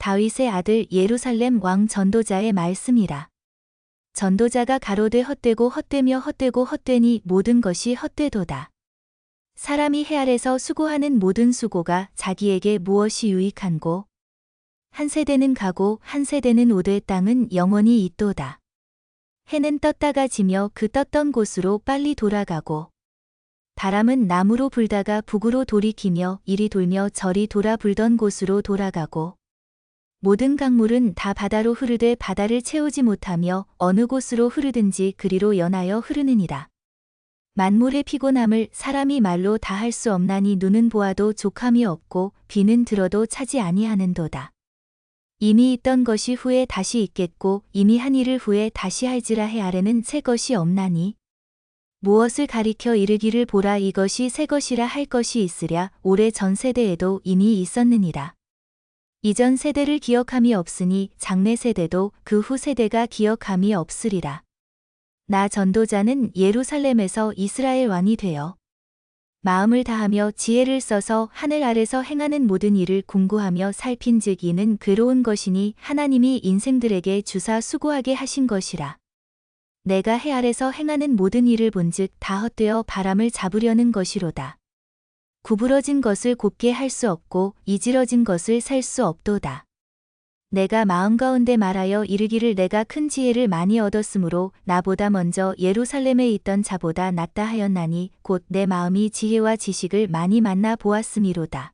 다윗의 아들 예루살렘 왕 전도자의 말씀이라. 전도자가 가로되 헛되고 헛되며 헛되고 헛되니 모든 것이 헛되도다. 사람이 해 아래서 수고하는 모든 수고가 자기에게 무엇이 유익한고? 한 세대는 가고 한 세대는 오되 땅은 영원히 있도다. 해는 떴다가 지며 그 떴던 곳으로 빨리 돌아가고 바람은 남으로 불다가 북으로 돌이키며 이리 돌며 저리 돌아 불던 곳으로 돌아가고 모든 강물은 다 바다로 흐르되 바다를 채우지 못하며 어느 곳으로 흐르든지 그리로 연하여 흐르느니라. 만물의 피곤함을 사람이 말로 다 할 수 없나니 눈은 보아도 족함이 없고 귀는 들어도 차지 아니하는도다. 이미 있던 것이 후에 다시 있겠고 이미 한 일을 후에 다시 할지라 해 아래는 새 것이 없나니 무엇을 가리켜 이르기를 보라 이것이 새 것이라 할 것이 있으랴 오래 전 세대에도 이미 있었느니라. 이전 세대를 기억함이 없으니 장래 세대도 그 후 세대가 기억함이 없으리라. 나 전도자는 예루살렘에서 이스라엘 왕이 되어 마음을 다하며 지혜를 써서 하늘 아래서 행하는 모든 일을 공고하며 살핀즉 이는 괴로운 것이니 하나님이 인생들에게 주사 수고하게 하신 것이라. 내가 해 아래서 행하는 모든 일을 본즉 다 헛되어 바람을 잡으려는 것이로다. 구부러진 것을 곱게 할 수 없고 이지러진 것을 살 수 없도다. 내가 마음 가운데 말하여 이르기를 내가 큰 지혜를 많이 얻었으므로 나보다 먼저 예루살렘에 있던 자보다 낫다 하였나니 곧 내 마음이 지혜와 지식을 많이 만나 보았음이로다.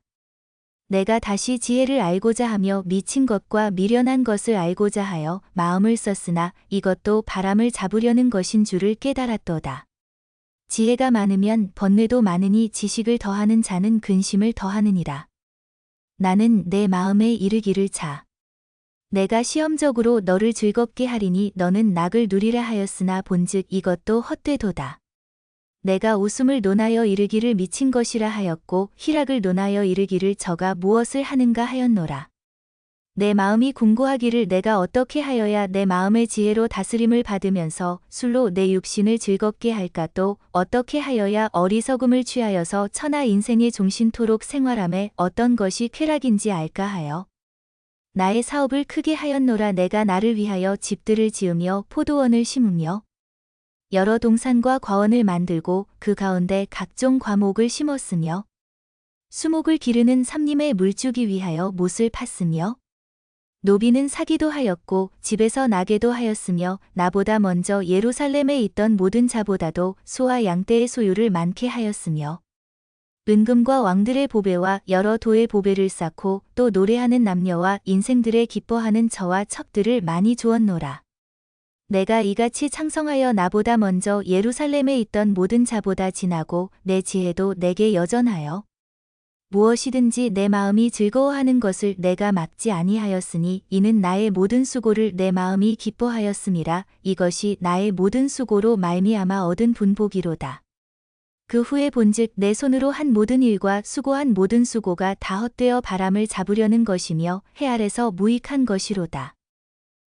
내가 다시 지혜를 알고자 하며 미친 것과 미련한 것을 알고자 하여 마음을 썼으나 이것도 바람을 잡으려는 것인 줄을 깨달았도다. 지혜가 많으면 번뇌도 많으니 지식을 더하는 자는 근심을 더하느니라. 나는 내 마음에 이르기를 자. 내가 시험적으로 너를 즐겁게 하리니 너는 낙을 누리라 하였으나 본즉 이것도 헛되도다. 내가 웃음을 논하여 이르기를 미친 것이라 하였고 희락을 논하여 이르기를 저가 무엇을 하는가 하였노라. 내 마음이 궁고하기를 내가 어떻게 하여야 내 마음의 지혜로 다스림을 받으면서 술로 내 육신을 즐겁게 할까 또 어떻게 하여야 어리석음을 취하여서 천하 인생의 종신토록 생활함에 어떤 것이 쾌락인지 알까 하여 나의 사업을 크게 하였노라. 내가 나를 위하여 집들을 지으며 포도원을 심으며 여러 동산과 과원을 만들고 그 가운데 각종 과목을 심었으며 수목을 기르는 삼림에 물주기 위하여 못을 팠으며 노비는 사기도 하였고 집에서 나게도 하였으며 나보다 먼저 예루살렘에 있던 모든 자보다도 소와 양떼의 소유를 많게 하였으며 은금과 왕들의 보배와 여러 도의 보배를 쌓고 또 노래하는 남녀와 인생들의 기뻐하는 저와 척들을 많이 주었노라. 내가 이같이 창성하여 나보다 먼저 예루살렘에 있던 모든 자보다 지나고 내 지혜도 내게 여전하여 무엇이든지 내 마음이 즐거워하는 것을 내가 막지 아니하였으니 이는 나의 모든 수고를 내 마음이 기뻐하였음이라. 이것이 나의 모든 수고로 말미암아 얻은 분복이로다. 그 후에 본즉 내 손으로 한 모든 일과 수고한 모든 수고가 다 헛되어 바람을 잡으려는 것이며 해 아래서 무익한 것이로다.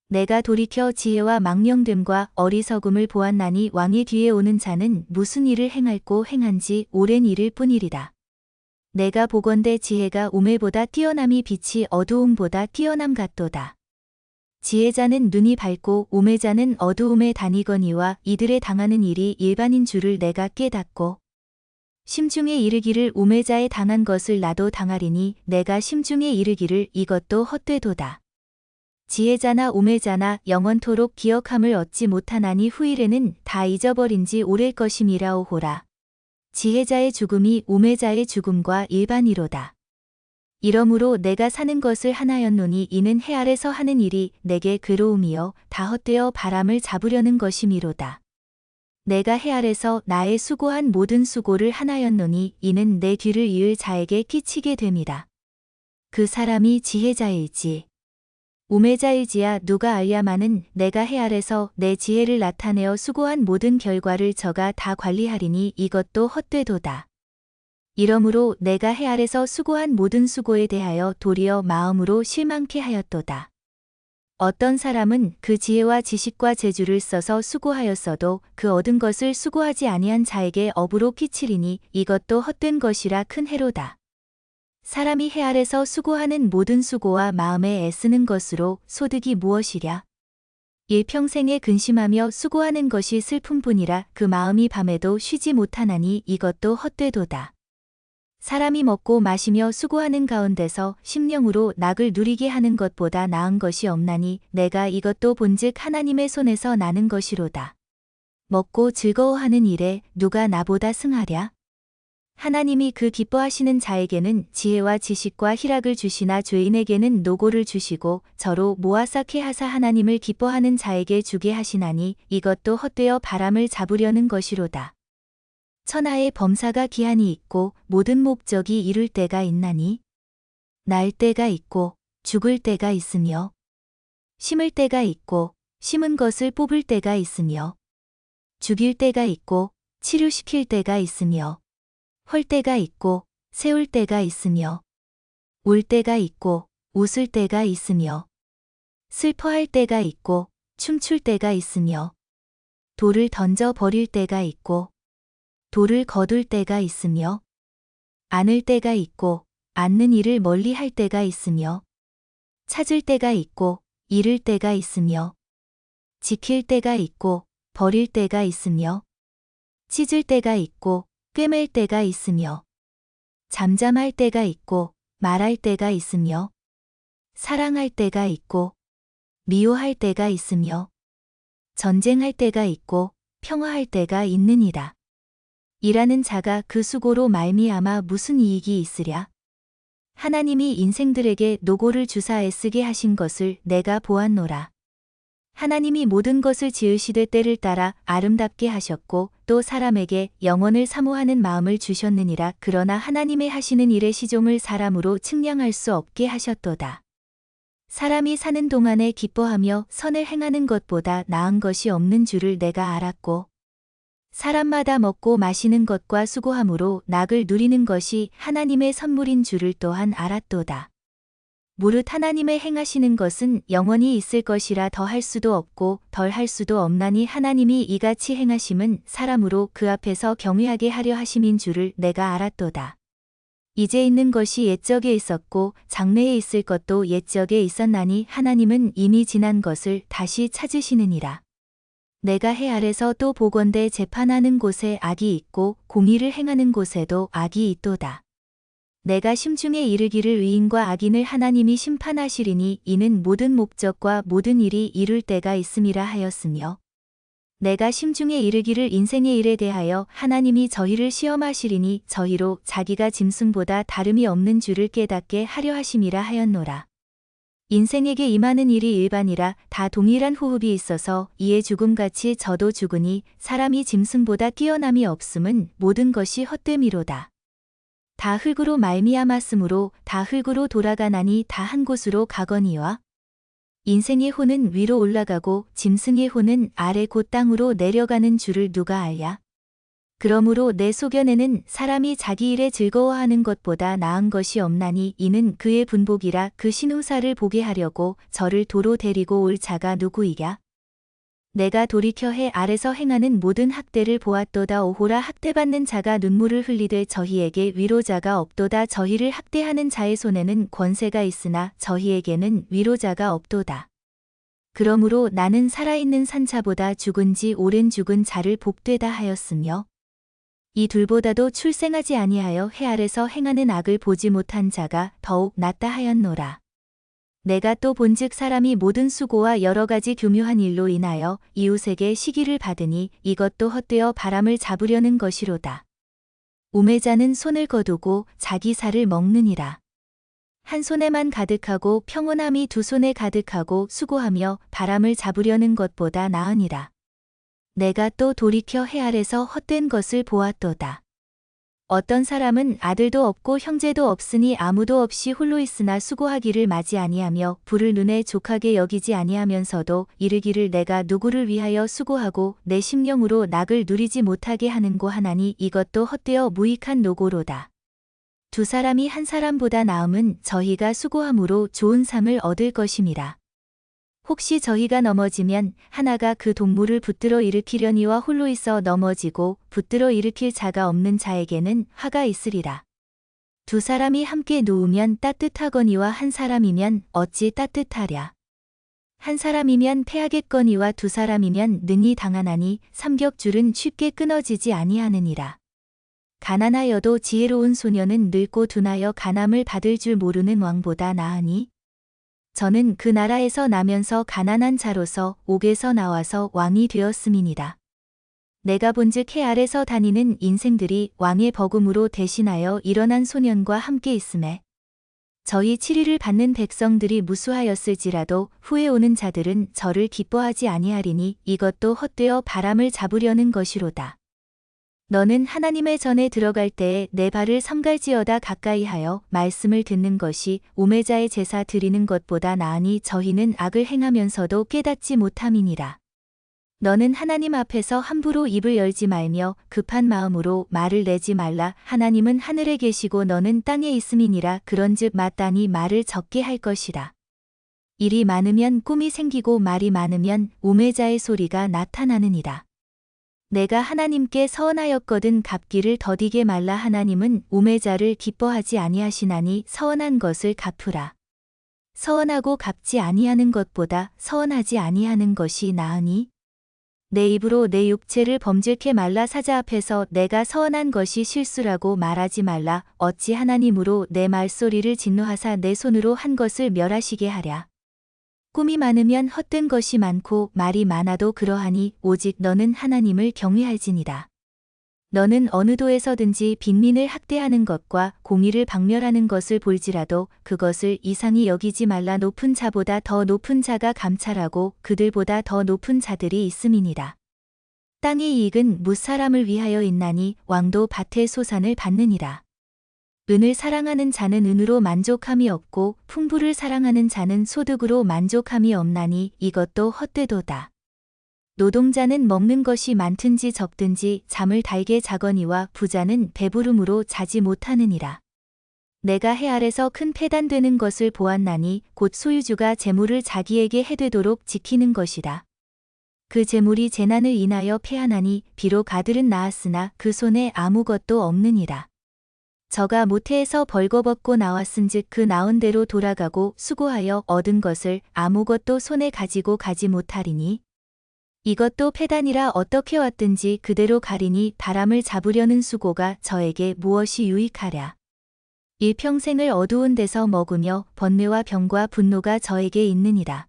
내가 돌이켜 지혜와 망령됨과 어리석음을 보았나니 왕의 뒤에 오는 자는 무슨 일을 행할꼬 행한지 오랜 일일 뿐이리라. 내가 보건대 지혜가 우매보다 뛰어남이 빛이 어두움보다 뛰어남 같도다. 지혜자는 눈이 밝고 우매자는 어두움에 다니거니와 이들의 당하는 일이 일반인 줄을 내가 깨닫고 심중에 이르기를 우매자의 당한 것을 나도 당하리니 내가 심중에 이르기를 이것도 헛되도다. 지혜자나 우매자나 영원토록 기억함을 얻지 못하나니 후일에는 다 잊어버린 지 오랠 것임이라오호라. 지혜자의 죽음이 우매자의 죽음과 일반이로다. 이러므로 내가 사는 것을 하나였노니 이는 해 아래서 하는 일이 내게 괴로움이요 다 헛되어 바람을 잡으려는 것이미로다. 내가 해 아래서 나의 수고한 모든 수고를 하나였노니 이는 내 뒤를 이을 자에게 끼치게 됨이라. 그 사람이 지혜자일지 우매자일지야 누가 알야마는 내가 해 아래서 내 지혜를 나타내어 수고한 모든 결과를 저가 다 관리하리니 이것도 헛되도다. 이러므로 내가 해 아래서 수고한 모든 수고에 대하여 도리어 마음으로 실망케 하였도다. 어떤 사람은 그 지혜와 지식과 재주를 써서 수고하였어도 그 얻은 것을 수고하지 아니한 자에게 업으로 끼치리니 이것도 헛된 것이라 큰 해로다. 사람이 해 아래서 수고하는 모든 수고와 마음에 애쓰는 것으로 소득이 무엇이랴? 일평생에 근심하며 수고하는 것이 슬픔뿐이라 그 마음이 밤에도 쉬지 못하나니 이것도 헛되도다. 사람이 먹고 마시며 수고하는 가운데서 심령으로 낙을 누리게 하는 것보다 나은 것이 없나니 내가 이것도 본즉 하나님의 손에서 나는 것이로다. 먹고 즐거워하는 일에 누가 나보다 승하랴? 하나님이 그 기뻐하시는 자에게는 지혜와 지식과 희락을 주시나 죄인에게는 노고를 주시고 저로 모아 쌓게 하사 하나님을 기뻐하는 자에게 주게 하시나니 이것도 헛되어 바람을 잡으려는 것이로다. 천하의 범사가 기한이 있고 모든 목적이 이룰 때가 있나니 날 때가 있고 죽을 때가 있으며 심을 때가 있고 심은 것을 뽑을 때가 있으며 죽일 때가 있고 치료시킬 때가 있으며 헐 때가 있고 세울 때가 있으며 울 때가 있고 웃을 때가 있으며 슬퍼할 때가 있고 춤출 때가 있으며 돌을 던져 버릴 때가 있고 돌을 거둘 때가 있으며 안을 때가 있고 앉는 일을 멀리 할 때가 있으며 찾을 때가 있고 잃을 때가 있으며 지킬 때가 있고 버릴 때가 있으며 찢을 때가 있고 꿰맬 때가 있으며 잠잠할 때가 있고 말할 때가 있으며 사랑할 때가 있고 미워할 때가 있으며 전쟁할 때가 있고 평화할 때가 있느니라. 일하는 자가 그 수고로 말미암아 무슨 이익이 있으랴? 하나님이 인생들에게 노고를 주사 애쓰게 하신 것을 내가 보았노라. 하나님이 모든 것을 지으시되 때를 따라 아름답게 하셨고 또 사람에게 영원을 사모하는 마음을 주셨느니라. 그러나 하나님의 하시는 일의 시종을 사람으로 측량할 수 없게 하셨도다. 사람이 사는 동안에 기뻐하며 선을 행하는 것보다 나은 것이 없는 줄을 내가 알았고 사람마다 먹고 마시는 것과 수고함으로 낙을 누리는 것이 하나님의 선물인 줄을 또한 알았도다. 무릇 하나님의 행하시는 것은 영원히 있을 것이라 더할 수도 없고 덜 할 수도 없나니 하나님이 이같이 행하심은 사람으로 그 앞에서 경외하게 하려 하심인 줄을 내가 알았도다. 이제 있는 것이 옛적에 있었고 장래에 있을 것도 옛적에 있었나니 하나님은 이미 지난 것을 다시 찾으시느니라. 내가 해 아래서 또 보건대 재판하는 곳에 악이 있고 공의를 행하는 곳에도 악이 있도다. 내가 심중에 이르기를 의인과 악인을 하나님이 심판하시리니 이는 모든 목적과 모든 일이 이룰 때가 있음이라 하였으며 내가 심중에 이르기를 인생의 일에 대하여 하나님이 저희를 시험하시리니 저희로 자기가 짐승보다 다름이 없는 줄을 깨닫게 하려 하심이라 하였노라. 인생에게 임하는 일이 일반이라 다 동일한 호흡이 있어서 이에 죽음같이 저도 죽으니 사람이 짐승보다 뛰어남이 없음은 모든 것이 헛됨이로다. 다 흙으로 말미암았으므로 다 흙으로 돌아가나니 다 한 곳으로 가거니와 인생의 혼은 위로 올라가고 짐승의 혼은 아래 곧 땅으로 내려가는 줄을 누가 알랴? 그러므로 내 소견에는 사람이 자기 일에 즐거워하는 것보다 나은 것이 없나니 이는 그의 분복이라. 그 신우사를 보게 하려고 저를 도로 데리고 올 자가 누구이랴? 내가 돌이켜 해 아래서 행하는 모든 학대를 보았도다. 오호라 학대받는 자가 눈물을 흘리되 저희에게 위로자가 없도다. 저희를 학대하는 자의 손에는 권세가 있으나 저희에게는 위로자가 없도다. 그러므로 나는 살아있는 산자보다 죽은 지 오랜 죽은 자를 복되다 하였으며 이 둘보다도 출생하지 아니하여 해 아래서 행하는 악을 보지 못한 자가 더욱 낫다 하였노라. 내가 또 본즉 사람이 모든 수고와 여러 가지 교묘한 일로 인하여 이웃에게 시기를 받으니 이것도 헛되어 바람을 잡으려는 것이로다. 우매자는 손을 거두고 자기 살을 먹느니라. 한 손에만 가득하고 평온함이 두 손에 가득하고 수고하며 바람을 잡으려는 것보다 나으니라. 내가 또 돌이켜 해 아래서 헛된 것을 보았도다. 어떤 사람은 아들도 없고 형제도 없으니 아무도 없이 홀로 있으나 수고하기를 마지 아니하며 부를 눈에 족하게 여기지 아니하면서도 이르기를 내가 누구를 위하여 수고하고 내 심령으로 낙을 누리지 못하게 하는고 하나니 이것도 헛되어 무익한 노고로다. 두 사람이 한 사람보다 나음은 저희가 수고함으로 좋은 삶을 얻을 것임이라. 혹시 저희가 넘어지면 하나가 그 동물을 붙들어 일으키려니와 홀로 있어 넘어지고 붙들어 일으킬 자가 없는 자에게는 화가 있으리라. 두 사람이 함께 누우면 따뜻하거니와 한 사람이면 어찌 따뜻하랴. 한 사람이면 패하겠거니와 두 사람이면 능히 당하나니 삼겹줄은 쉽게 끊어지지 아니하느니라. 가난하여도 지혜로운 소녀는 늙고 둔하여 간암을 받을 줄 모르는 왕보다 나으니 저는 그 나라에서 나면서 가난한 자로서 옥에서 나와서 왕이 되었음이니라. 내가 본즉 해 아래서 다니는 인생들이 왕의 버금으로 대신하여 일어난 소년과 함께 있음에 저희 치리를 받는 백성들이 무수하였을지라도 후에 오는 자들은 저를 기뻐하지 아니하리니 이것도 헛되어 바람을 잡으려는 것이로다. 너는 하나님의 전에 들어갈 때에 내 발을 삼갈지어다 가까이하여 말씀을 듣는 것이 우매자의 제사 드리는 것보다 나으니 저희는 악을 행하면서도 깨닫지 못함이니라. 너는 하나님 앞에서 함부로 입을 열지 말며 급한 마음으로 말을 내지 말라. 하나님은 하늘에 계시고 너는 땅에 있음이니라. 그런즉 마땅히 말을 적게 할 것이라. 일이 많으면 꿈이 생기고 말이 많으면 우매자의 소리가 나타나느니라. 내가 하나님께 서원하였거든 갚기를 더디게 말라. 하나님은 우매자를 기뻐하지 아니하시나니 서원한 것을 갚으라. 서원하고 갚지 아니하는 것보다 서원하지 아니하는 것이 나으니 내 입으로 내 육체를 범죄케 말라. 사자 앞에서 내가 서원한 것이 실수라고 말하지 말라. 어찌 하나님으로 내 말소리를 진노하사 내 손으로 한 것을 멸하시게 하랴. 꿈이 많으면 헛된 것이 많고 말이 많아도 그러하니 오직 너는 하나님을 경외할지니라. 너는 어느 도에서든지 빈민을 학대하는 것과 공의를 박멸하는 것을 볼지라도 그것을 이상히 여기지 말라. 높은 자보다 더 높은 자가 감찰하고 그들보다 더 높은 자들이 있음이니라. 땅의 이익은 무사람을 위하여 있나니 왕도 밭의 소산을 받느니라. 은을 사랑하는 자는 은으로 만족함이 없고 풍부를 사랑하는 자는 소득으로 만족함이 없나니 이것도 헛되도다. 노동자는 먹는 것이 많든지 적든지 잠을 달게 자거니와 부자는 배부름으로 자지 못하느니라. 내가 해 아래서 큰 패단되는 것을 보았나니 곧 소유주가 재물을 자기에게 해되도록 지키는 것이라. 그 재물이 재난을 인하여 패하나니 비록 아들은 낳았으나 그 손에 아무것도 없느니라. 저가 모태에서 벌거벗고 나왔은즉 그 나온 대로 돌아가고 수고하여 얻은 것을 아무것도 손에 가지고 가지 못하리니 이것도 패단이라. 어떻게 왔든지 그대로 가리니 바람을 잡으려는 수고가 저에게 무엇이 유익하랴. 일평생을 어두운 데서 먹으며 번뇌와 병과 분노가 저에게 있느니라.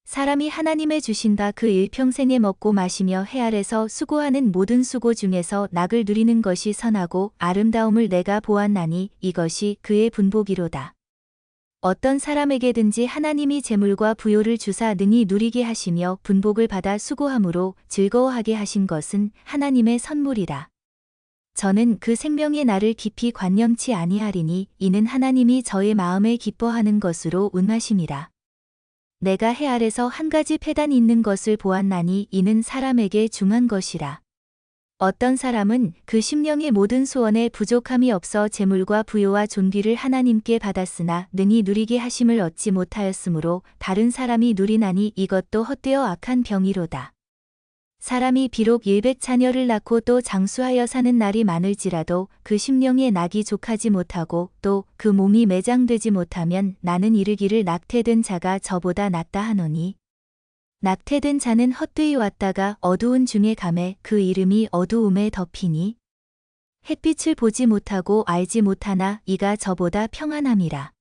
사람이 하나님의 주신다 그 일평생에 먹고 마시며 해 아래서 수고하는 모든 수고 중에서 낙을 누리는 것이 선하고 아름다움을 내가 보았나니 이것이 그의 분복이로다. 어떤 사람에게든지 하나님이 재물과 부요를 주사 능히 누리게 하시며 분복을 받아 수고함으로 즐거워하게 하신 것은 하나님의 선물이라. 저는 그 생명의 날을 깊이 관념치 아니하리니 이는 하나님이 저의 마음에 기뻐하는 것으로 운하심이라. 내가 해 아래서 한 가지 패단이 있는 것을 보았나니 이는 사람에게 중한 것이라. 어떤 사람은 그 심령의 모든 소원에 부족함이 없어 재물과 부요와 존귀를 하나님께 받았으나 능히 누리게 하심을 얻지 못하였으므로 다른 사람이 누리나니 이것도 헛되어 악한 병이로다. 사람이 비록 100자녀를 낳고 또 장수하여 사는 날이 많을지라도 그 심령의 낙이 족하지 못하고 또 그 몸이 매장되지 못하면 나는 이르기를 낙태된 자가 저보다 낫다 하노니 낙태된 자는 헛되이 왔다가 어두운 중에 가매 그 이름이 어두움에 덮이니 햇빛을 보지 못하고 알지 못하나 이가 저보다 평안함이라.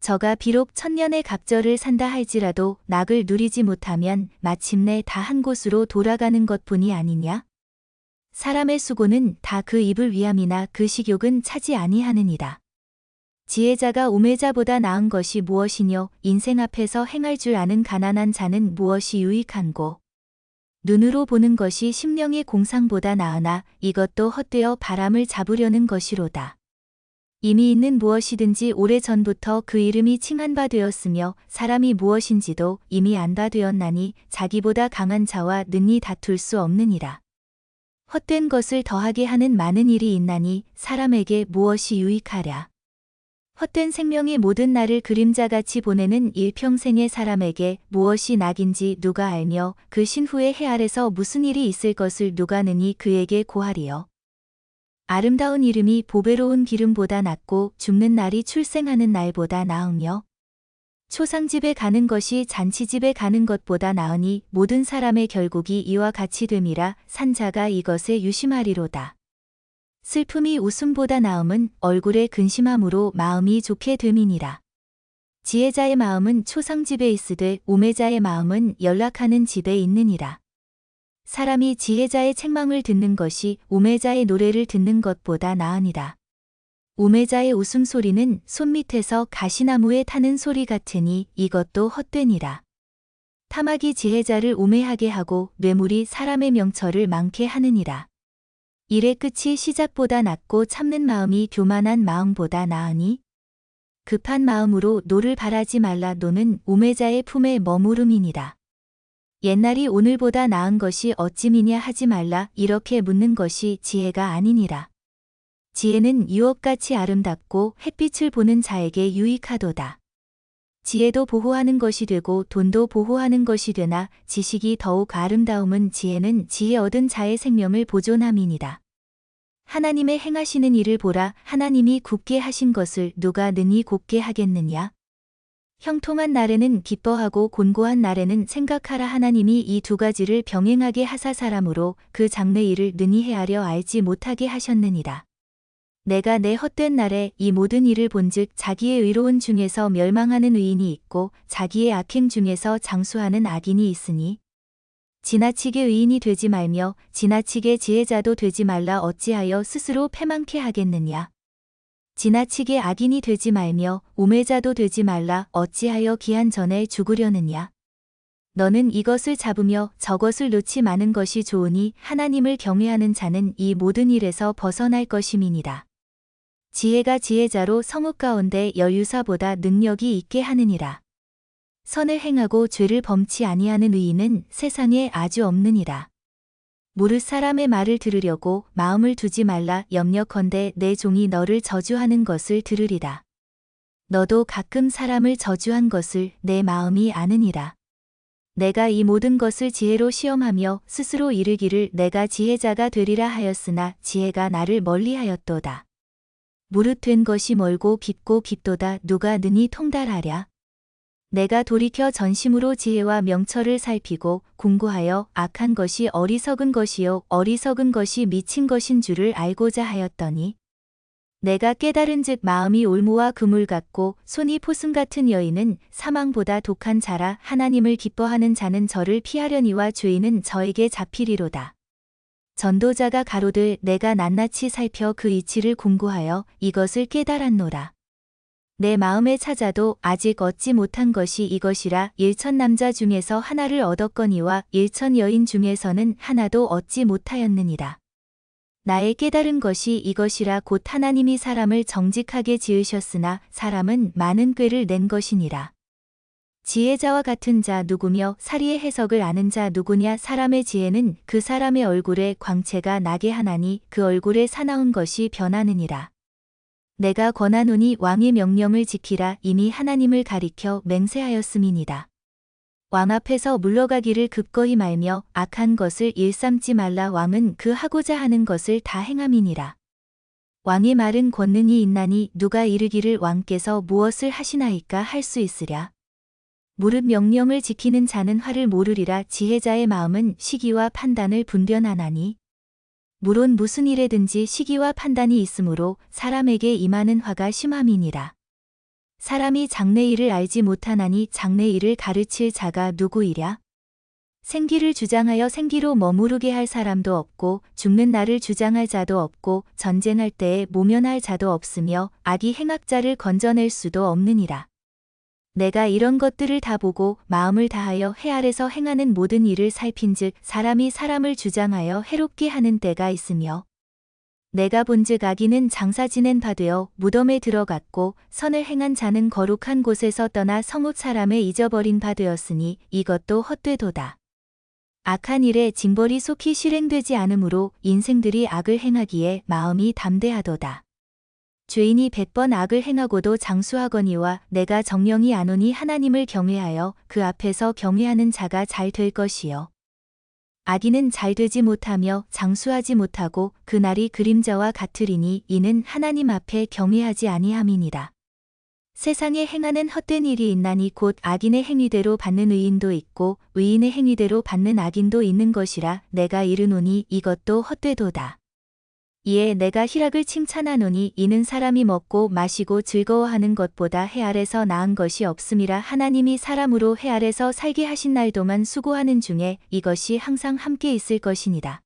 저가 비록 1000년의 갑절을 산다 할지라도 낙을 누리지 못하면 마침내 다 한 곳으로 돌아가는 것뿐이 아니냐? 사람의 수고는 다 그 입을 위함이나 그 식욕은 차지 아니하느니라. 지혜자가 우매자보다 나은 것이 무엇이뇨? 인생 앞에서 행할 줄 아는 가난한 자는 무엇이 유익한고? 눈으로 보는 것이 심령의 공상보다 나으나 이것도 헛되어 바람을 잡으려는 것이로다. 이미 있는 무엇이든지 오래전부터 그 이름이 칭한 바 되었으며 사람이 무엇인지도 이미 안 바 되었나니 자기보다 강한 자와 능히 다툴 수 없느니라. 헛된 것을 더하게 하는 많은 일이 있나니 사람에게 무엇이 유익하랴. 헛된 생명의 모든 날을 그림자같이 보내는 일평생의 사람에게 무엇이 낙인지 누가 알며 그 신후의 해 아래서 무슨 일이 있을 것을 누가 능히 그에게 고하리요. 아름다운 이름이 보배로운 기름보다 낫고 죽는 날이 출생하는 날보다 나으며 초상집에 가는 것이 잔치집에 가는 것보다 나으니 모든 사람의 결국이 이와 같이 됨이라 산자가 이것에 유심하리로다. 슬픔이 웃음보다 나음은 얼굴에 근심함으로 마음이 좋게 됨이니라. 지혜자의 마음은 초상집에 있으되 우매자의 마음은 연락하는 집에 있느니라. 사람이 지혜자의 책망을 듣는 것이 우매자의 노래를 듣는 것보다 나으니라. 우매자의 웃음소리는 손밑에서 가시나무에 타는 소리 같으니 이것도 헛되니라. 탐악이 지혜자를 우매하게 하고 뇌물이 사람의 명철을 많게 하느니라. 일의 끝이 시작보다 낫고 참는 마음이 교만한 마음보다 나으니 급한 마음으로 노를 바라지 말라. 노는 우매자의 품에 머무름이니라. 옛날이 오늘보다 나은 것이 어찌미냐 하지 말라. 이렇게 묻는 것이 지혜가 아니니라. 지혜는 유업같이 아름답고 햇빛을 보는 자에게 유익하도다. 지혜도 보호하는 것이 되고 돈도 보호하는 것이 되나 지식이 더욱 아름다움은 지혜는 지혜 얻은 자의 생명을 보존함이니라. 하나님의 행하시는 일을 보라. 하나님이 굽게 하신 것을 누가 능히 곱게 하겠느냐. 형통한 날에는 기뻐하고 곤고한 날에는 생각하라. 하나님이 이 두 가지를 병행하게 하사 사람으로 그 장래 일을 능히 헤아려 알지 못하게 하셨느니라. 내가 내 헛된 날에 이 모든 일을 본즉 자기의 의로운 중에서 멸망하는 의인이 있고 자기의 악행 중에서 장수하는 악인이 있으니 지나치게 의인이 되지 말며 지나치게 지혜자도 되지 말라. 어찌하여 스스로 패망케 하겠느냐. 지나치게 악인이 되지 말며 우매자도 되지 말라. 어찌하여 기한 전에 죽으려느냐. 너는 이것을 잡으며 저것을 놓지 마는 것이 좋으니 하나님을 경외하는 자는 이 모든 일에서 벗어날 것임이니라. 지혜가 지혜자로 성읍 가운데 여유사보다 능력이 있게 하느니라. 선을 행하고 죄를 범치 아니하는 의인은 세상에 아주 없느니라. 무릇 사람의 말을 들으려고 마음을 두지 말라. 염려컨대 내 종이 너를 저주하는 것을 들으리라. 너도 가끔 사람을 저주한 것을 내 마음이 아느니라. 내가 이 모든 것을 지혜로 시험하며 스스로 이르기를 내가 지혜자가 되리라 하였으나 지혜가 나를 멀리하였도다. 무릇 된 것이 멀고 깊고 깊도다. 누가 능히 통달하랴. 내가 돌이켜 전심으로 지혜와 명철을 살피고 궁구하여 악한 것이 어리석은 것이요 어리석은 것이 미친 것인 줄을 알고자 하였더니 내가 깨달은즉 마음이 올무와 그물 같고 손이 포승 같은 여인은 사망보다 독한 자라. 하나님을 기뻐하는 자는 저를 피하려니와 죄인은 저에게 잡히리로다. 전도자가 가로되 내가 낱낱이 살펴 그 이치를 궁구하여 이것을 깨달았노라. 내 마음에 찾아도 아직 얻지 못한 것이 이것이라. 1000 남자 중에서 하나를 얻었거니와 1000 여인 중에서는 하나도 얻지 못하였느니라. 나의 깨달은 것이 이것이라. 곧 하나님이 사람을 정직하게 지으셨으나 사람은 많은 꾀를 낸 것이니라. 지혜자와 같은 자 누구며 사리의 해석을 아는 자 누구냐. 사람의 지혜는 그 사람의 얼굴에 광채가 나게 하나니 그 얼굴에 사나운 것이 변하느니라. 내가 권하노니 왕의 명령을 지키라. 이미 하나님을 가리켜 맹세하였음이니라. 왕 앞에서 물러가기를 급거이 말며 악한 것을 일삼지 말라. 왕은 그 하고자 하는 것을 다 행함이니라. 왕의 말은 권능이 있나니 누가 이르기를 왕께서 무엇을 하시나이까 할 수 있으랴. 무릇 명령을 지키는 자는 화를 모르리라. 지혜자의 마음은 시기와 판단을 분별하나니 물론 무슨 일에든지 시기와 판단이 있으므로 사람에게 임하는 화가 심함이니라. 사람이 장래 일을 알지 못하나니 장래 일을 가르칠 자가 누구이랴. 생기를 주장하여 생기로 머무르게 할 사람도 없고 죽는 날을 주장할 자도 없고 전쟁할 때에 모면할 자도 없으며 악이 행악자를 건져낼 수도 없느니라. 내가 이런 것들을 다 보고 마음을 다하여 해 아래서 행하는 모든 일을 살핀즉 사람이 사람을 주장하여 해롭게 하는 때가 있으며 내가 본즉 악인은 장사 지낸 바 되어 무덤에 들어갔고 선을 행한 자는 거룩한 곳에서 떠나 성읍 사람에 잊어버린 바 되었으니 이것도 헛되도다. 악한 일에 징벌이 속히 실행되지 않으므로 인생들이 악을 행하기에 마음이 담대하도다. 죄인이 100번 악을 행하고도 장수하거니와 내가 정령이 아노니 하나님을 경외하여 그 앞에서 경외하는 자가 잘 될 것이요 악인은 잘 되지 못하며 장수하지 못하고 그날이 그림자와 같으리니 이는 하나님 앞에 경외하지 아니함이니라. 세상에 행하는 헛된 일이 있나니 곧 악인의 행위대로 받는 의인도 있고 의인의 행위대로 받는 악인도 있는 것이라. 내가 이르노니 이것도 헛되도다. 이에 내가 희락을 칭찬하노니 이는 사람이 먹고 마시고 즐거워하는 것보다 해 아래서 나은 것이 없음이라. 하나님이 사람으로 해 아래서 살게 하신 날 동안 수고하는 중에 이것이 항상 함께 있을 것이니라.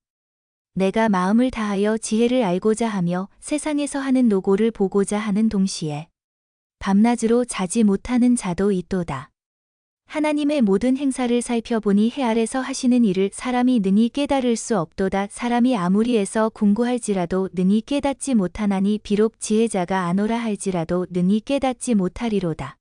내가 마음을 다하여 지혜를 알고자 하며 세상에서 하는 노고를 보고자 하는 동시에 밤낮으로 자지 못하는 자도 있도다. 하나님의 모든 행사를 살펴보니 해 아래서 하시는 일을 사람이 능히 깨달을 수 없도다. 사람이 아무리 애써 궁구할지라도 능히 깨닫지 못하나니 비록 지혜자가 아노라 할지라도 능히 깨닫지 못하리로다.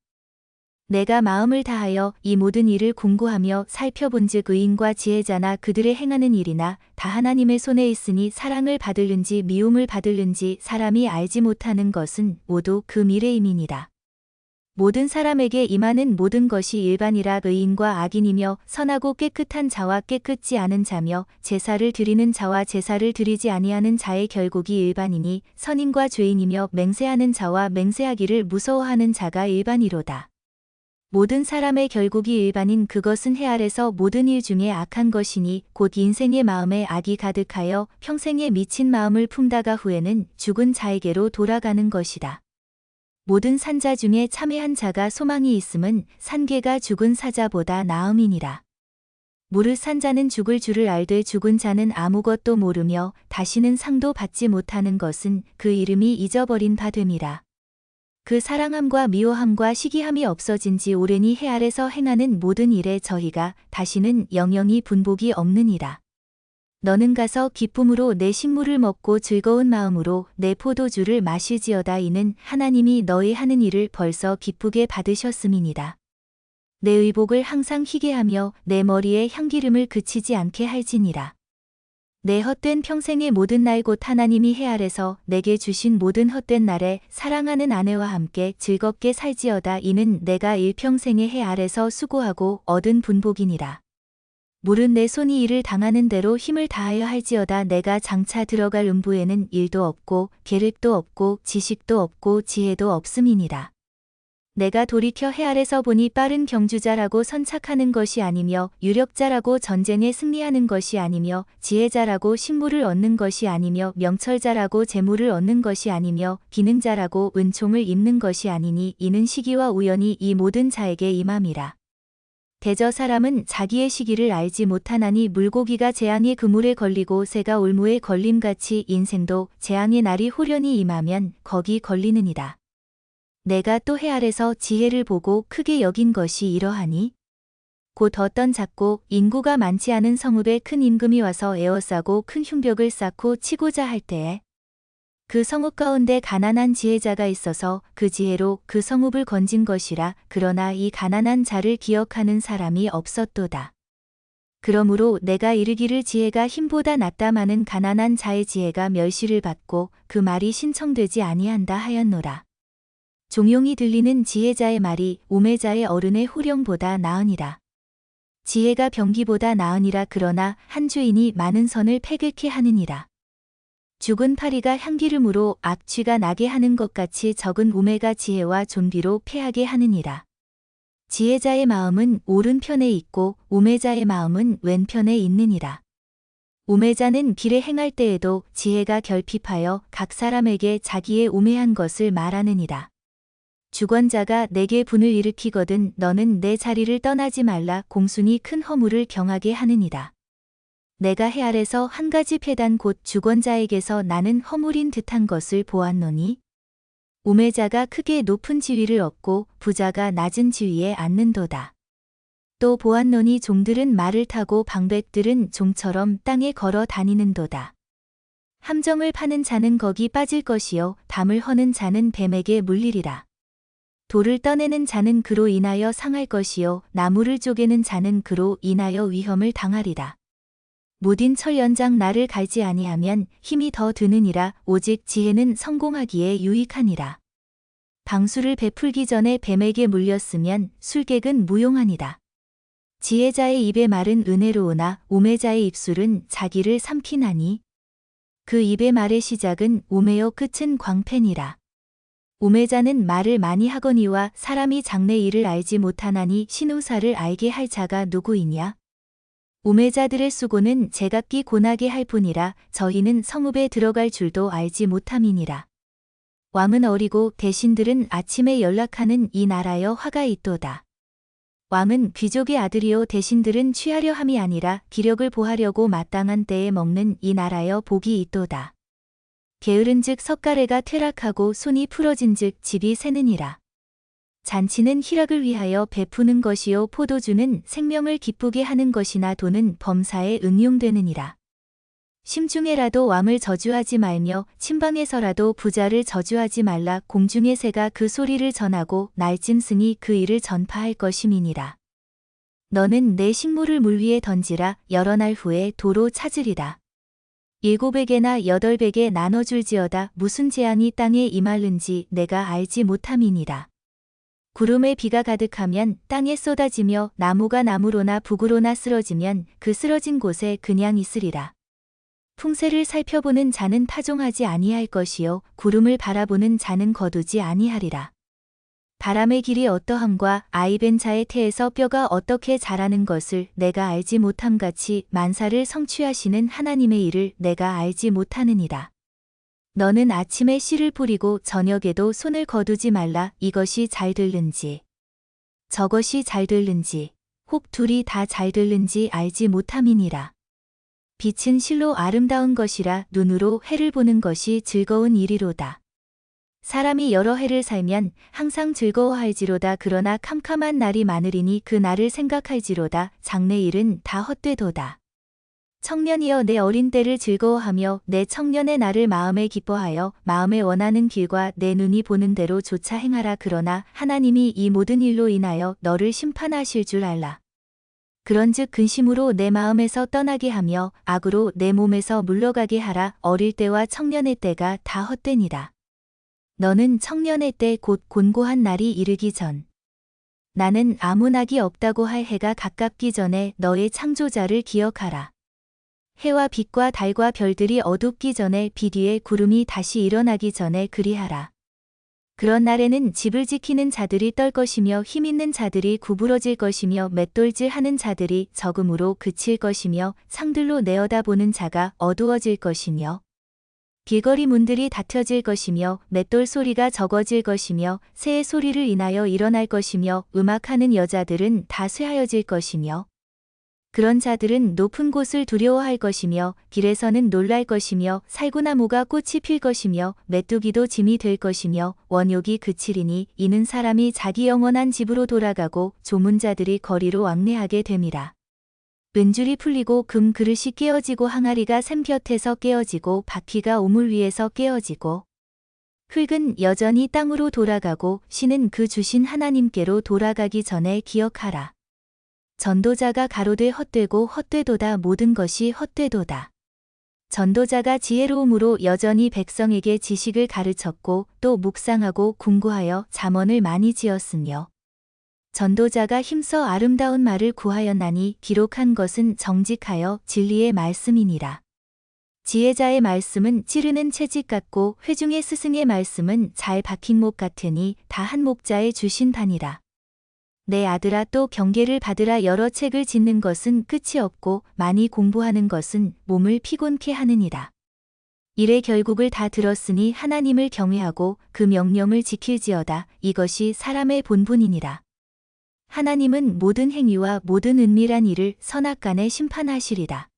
내가 마음을 다하여 이 모든 일을 궁구하며 살펴본즉 의인과 지혜자나 그들의 행하는 일이나 다 하나님의 손에 있으니 사랑을 받을는지 미움을 받을는지 사람이 알지 못하는 것은 모두 그 미래임이니라. 모든 사람에게 임하는 모든 것이 일반이라. 의인과 악인이며 선하고 깨끗한 자와 깨끗지 않은 자며 제사를 드리는 자와 제사를 드리지 아니하는 자의 결국이 일반이니 선인과 죄인이며 맹세하는 자와 맹세하기를 무서워하는 자가 일반이로다. 모든 사람의 결국이 일반인 그것은 해 아래서 모든 일 중에 악한 것이니 곧 인생의 마음에 악이 가득하여 평생에 미친 마음을 품다가 후에는 죽은 자에게로 돌아가는 것이다. 모든 산자 중에 참회한 자가 소망이 있음은 산개가 죽은 사자보다 나음이니라. 무릇 산자는 죽을 줄을 알되 죽은 자는 아무것도 모르며 다시는 상도 받지 못하는 것은 그 이름이 잊어버린 바 됨이라. 그 사랑함과 미워함과 시기함이 없어진 지 오래니 해 아래서 행하는 모든 일에 저희가 다시는 영영이 분복이 없느니라. 너는 가서 기쁨으로 내 식물을 먹고 즐거운 마음으로 내 포도주를 마실지어다. 이는 하나님이 너희 하는 일을 벌써 기쁘게 받으셨음이니라. 내 의복을 항상 희게 하며 내 머리에 향기름을 그치지 않게 할지니라. 내 헛된 평생의 모든 날 곧 하나님이 해 아래서 내게 주신 모든 헛된 날에 사랑하는 아내와 함께 즐겁게 살지어다. 이는 내가 일평생의 해 아래서 수고하고 얻은 분복이니라. 무릇 내 손이 일을 당하는 대로 힘을 다하여 할지어다. 내가 장차 들어갈 음부에는 일도 없고 계획도 없고 지식도 없고 지혜도 없음이니라. 내가 돌이켜 해 아래서 보니 빠른 경주자라고 선착하는 것이 아니며 유력자라고 전쟁에 승리하는 것이 아니며 지혜자라고 식물을 얻는 것이 아니며 명철자라고 재물을 얻는 것이 아니며 기능자라고 은총을 입는 것이 아니니 이는 시기와 우연이 이 모든 자에게 임함이라. 대저 사람은 자기의 시기를 알지 못하나니 물고기가 재앙의 그물에 걸리고 새가 올무에 걸림같이 인생도 재앙의 날이 홀연히 임하면 거기 걸리느니라. 내가 또 해 아래서 지혜를 보고 크게 여긴 것이 이러하니 곧 어떤 작고 인구가 많지 않은 성읍에 큰 임금이 와서 에워싸고 큰 흉벽을 쌓고 치고자 할 때에 그 성읍 가운데 가난한 지혜자가 있어서 그 지혜로 그 성읍을 건진 것이라. 그러나 이 가난한 자를 기억하는 사람이 없었도다. 그러므로 내가 이르기를 지혜가 힘보다 낫다마는 가난한 자의 지혜가 멸시를 받고 그 말이 신청되지 아니한다 하였노라. 종용이 들리는 지혜자의 말이 우매자의 어른의 호령보다 나으니라. 지혜가 병기보다 나으니라. 그러나 한 주인이 많은 선을 패긁게 하느니라. 죽은 파리가 향기름으로 악취가 나게 하는 것 같이 적은 우매가 지혜와 존귀로 패하게 하느니라. 지혜자의 마음은 오른편에 있고 우매자의 마음은 왼편에 있느니라. 우매자는 길에 행할 때에도 지혜가 결핍하여 각 사람에게 자기의 우매한 것을 말하느니라. 주권자가 내게 분을 일으키거든 너는 내 자리를 떠나지 말라. 공순이 큰 허물을 경하게 하느니라. 내가 해 아래서 한 가지 패단 곧 주권자에게서 나는 허물인 듯한 것을 보았노니 우매자가 크게 높은 지위를 얻고 부자가 낮은 지위에 앉는도다. 또 보았노니 종들은 말을 타고 방백들은 종처럼 땅에 걸어 다니는도다. 함정을 파는 자는 거기 빠질 것이요 담을 허는 자는 뱀에게 물리리라. 돌을 떠내는 자는 그로 인하여 상할 것이요 나무를 쪼개는 자는 그로 인하여 위험을 당하리라. 무딘 철 연장 나를 갈지 아니하면 힘이 더 드느니라. 오직 지혜는 성공하기에 유익하니라. 방수를 베풀기 전에 뱀에게 물렸으면 술객은 무용하니라. 지혜자의 입의 말은 은혜로우나 우매자의 입술은 자기를 삼키나니 그 입의 말의 시작은 우매요 끝은 광팬이라. 우매자는 말을 많이 하거니와 사람이 장래 일을 알지 못하나니 신우사를 알게 할 자가 누구이냐? 우매자들의 수고는 제각기 고나게 할 뿐이라 저희는 성읍에 들어갈 줄도 알지 못함이니라. 왕은 어리고 대신들은 아침에 연락하는 이 나라여 화가 있도다. 왕은 귀족의 아들이요 대신들은 취하려 함이 아니라 기력을 보하려고 마땅한 때에 먹는 이 나라여 복이 있도다. 게으른즉 석가래가 퇴락하고 손이 풀어진즉 집이 새느니라. 잔치는 희락을 위하여 베푸는 것이요 포도주는 생명을 기쁘게 하는 것이나 돈은 범사에 응용되느니라. 심중에라도 왕을 저주하지 말며 침방에서라도 부자를 저주하지 말라. 공중의 새가 그 소리를 전하고 날짐승이 그 일을 전파할 것임이니라. 너는 내 식물을 물 위에 던지라. 여러 날 후에 도로 찾으리라. 7에게나 8에게 나눠줄지어다. 무슨 재앙이 땅에 임할는지 내가 알지 못함이니라. 구름에 비가 가득하면 땅에 쏟아지며 나무가 나무로나 북으로나 쓰러지면 그 쓰러진 곳에 그냥 있으리라. 풍세를 살펴보는 자는 타종하지 아니할 것이요 구름을 바라보는 자는 거두지 아니하리라. 바람의 길이 어떠함과 아이벤 자의 태에서 뼈가 어떻게 자라는 것을 내가 알지 못함같이 만사를 성취하시는 하나님의 일을 내가 알지 못하느니라. 너는 아침에 씨를 뿌리고 저녁에도 손을 거두지 말라. 이것이 잘 들는지 저것이 잘 들는지 혹 둘이 다 잘 들는지 알지 못함이니라. 빛은 실로 아름다운 것이라. 눈으로 해를 보는 것이 즐거운 일이로다. 사람이 여러 해를 살면 항상 즐거워할지로다. 그러나 캄캄한 날이 많으리니 그 날을 생각할지로다. 장래 일은 다 헛되도다. 청년이여 내 어린 때를 즐거워하며 내 청년의 날을 마음에 기뻐하여 마음에 원하는 길과 내 눈이 보는 대로 조차 행하라. 그러나 하나님이 이 모든 일로 인하여 너를 심판하실 줄 알라. 그런즉 근심으로 내 마음에서 떠나게 하며 악으로 내 몸에서 물러가게 하라. 어릴 때와 청년의 때가 다 헛되니라. 너는 청년의 때 곧 곤고한 날이 이르기 전 나는 아무 낙이 없다고 할 해가 가깝기 전에 너의 창조자를 기억하라. 해와 빛과 달과 별들이 어둡기 전에 비 뒤에 구름이 다시 일어나기 전에 그리하라. 그런 날에는 집을 지키는 자들이 떨 것이며 힘있는 자들이 구부러질 것이며 맷돌질하는 자들이 적음으로 그칠 것이며 창들로 내어다보는 자가 어두워질 것이며 길거리 문들이 닫혀질 것이며 맷돌 소리가 적어질 것이며 새의 소리를 인하여 일어날 것이며 음악하는 여자들은 다 쇠하여질 것이며 그런 자들은 높은 곳을 두려워할 것이며 길에서는 놀랄 것이며 살구나무가 꽃이 필 것이며 메뚜기도 짐이 될 것이며 원욕이 그치리니 이는 사람이 자기 영원한 집으로 돌아가고 조문자들이 거리로 왕래하게 됨이라. 은줄이 풀리고 금 그릇이 깨어지고 항아리가 샘 곁에서 깨어지고 바퀴가 우물 위에서 깨어지고 흙은 여전히 땅으로 돌아가고 신은 그 주신 하나님께로 돌아가기 전에 기억하라. 전도자가 가로되 헛되고 헛되도다. 모든 것이 헛되도다. 전도자가 지혜로움으로 여전히 백성에게 지식을 가르쳤고 또 묵상하고 궁구하여 잠언을 많이 지었으며 전도자가 힘써 아름다운 말을 구하였나니 기록한 것은 정직하여 진리의 말씀이니라. 지혜자의 말씀은 찌르는 채찍 같고 회중의 스승의 말씀은 잘 박힌 목 같으니 다 한 목자에 주신 바니라. 내 아들아 또 경계를 받으라. 여러 책을 짓는 것은 끝이 없고 많이 공부하는 것은 몸을 피곤케 하느니라. 일의 결국을 다 들었으니 하나님을 경외하고 그 명령을 지킬지어다. 이것이 사람의 본분이니라. 하나님은 모든 행위와 모든 은밀한 일을 선악간에 심판하시리라.